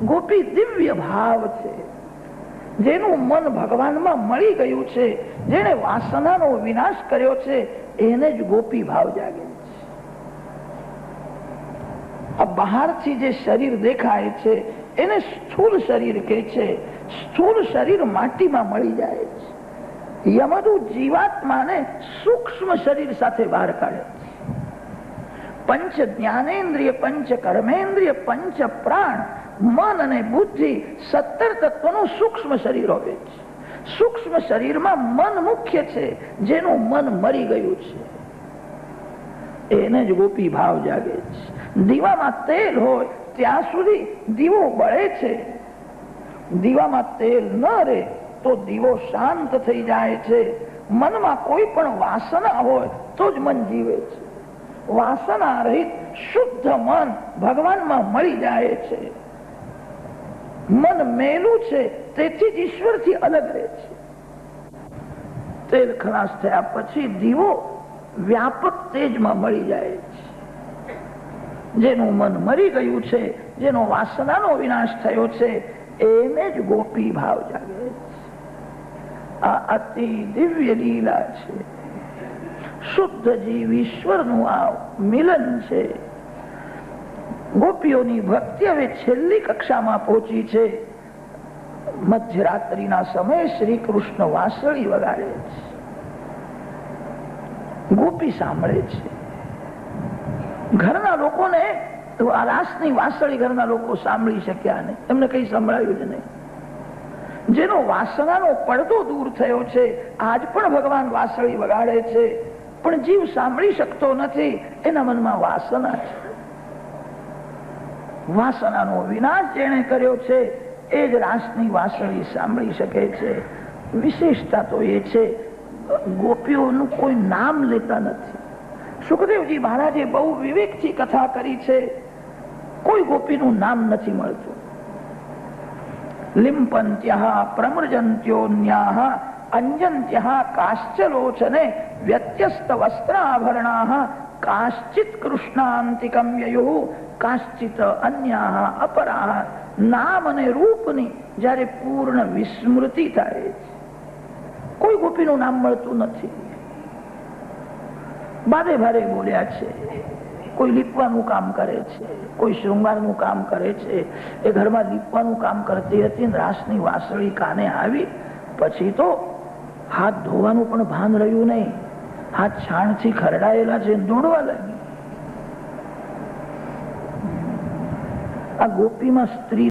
ગોપી દિવ્ય ભાવ છે, જેનું મન ભગવાનમાં મળી ગયું છે, જેને વાસનાનો વિનાશ કર્યો છે, એને જ ગોપી ભાવ જાગે છે. આ બહારથી જે શરીર દેખાય છે એને સ્થૂળ શરીર કહે છે. સ્થૂળ શરીર માટીમાં મળી જાય છે. યમદુ જીવાત્માને સૂક્ષ્મ શરીર સાથે બહાર કાઢે છે. પંચ જ્ઞાનેન્દ્રિય, પંચ કર્મેન્દ્રિય, પંચ પ્રાણ, મન અને બુદ્ધિ 17 તત્વનું સૂક્ષ્મ શરીર હોય છે. સૂક્ષ્મ શરીરમાં મન મુખ્ય છે, જેનું મન મરી ગયું છે, એને જ ગોપી ભાવ જાગે છે. દીવામાં તેલ હોય ત્યાં સુધી દીવો બળે છે. દીવામાં તેલ ન રહે તો દીવો શાંત થઈ જાય છે. મનમાં કોઈ પણ વાસના હોય તો જ મન જીવે છે. વાસના રહિત શુદ્ધ મન ભગવાનમાં મળી જાય છે. મન મેલું છે, તેથી જ ઈશ્વરથી અલગ રહે છે. તેલ ખલાસ થયા પછી દીવો વ્યાપક તેજમાં મળી જાય છે. જેનું મન મરી ગયું છે, જેનો વાસનાનો વિનાશ થયો છે, એને જ ગોપી ભાવ જાગે છે. આ અતિ દિવ્ય લીલા છે. શુદ્ધ જીવ ઈશ્વરનું આ મિલન છે. ગોપીઓની ભક્તિ હવે છેલ્લી કક્ષામાં પહોંચી છે. મધ્યરાત્રિના સમયે શ્રી કૃષ્ણ વાંસળી વગાડે છે. ગોપી સાંભળે છે. ઘરના લોકોને આ રાસની વાંસળી ઘરના લોકો સાંભળી શક્યા નહીં, એમને કઈ સંભળાયું જ નહીં. જેનો વાસનાનો પડદો દૂર થયો છે, આજ પણ ભગવાન વાંસળી વગાડે છે, પણ જીવ સાંભળી શકતો નથી. એના મનમાં વાસના છે. વાસનાનો વિનાશ જેણે કર્યો છે એ જ રાસની વાંસળી સાંભળી શકે છે. વિશેષતા તો એ છે, ગોપીઓનું કોઈ નામ લેતા નથી. સુખદેવજી મહારાજે બહુ વિવેકથી કથા કરી છે. કોઈ ગોપીનું નામ નથી મળતું. લિંપંત્યઃ પ્રમૃજંત્યોન્યાઃ અંજંત્યઃ કાશ્ચલોચને વ્યત્યસ્ત વસ્ત્રાભરણાઃ કાશ્ચિત કૃષ્ણાંતિકમ યયુઃ કાશ્ચિત અન્યાઃ અપરાઃ. નામ અને રૂપની જ્યારે પૂર્ણ વિસ્મૃતિ થાય છે, કોઈ ગોપીનું નામ મળતું નથી. બારે ભારે બોલ્યા છે. કોઈ લીપવાનું કામ કરે છે, કોઈ શૃંગારનું કામ કરે છે. એ ઘરમાં લીપવાનું કામ કરતી હતી, રાસની વાંસળી કાને આવી પછી તો હાથ ધોવાનું પણ ભાન રહ્યું નહીં. હાથ છાણથી ખરડાયેલા છે, દોડવા લાગી. આ ગોપીમાં સ્ત્રી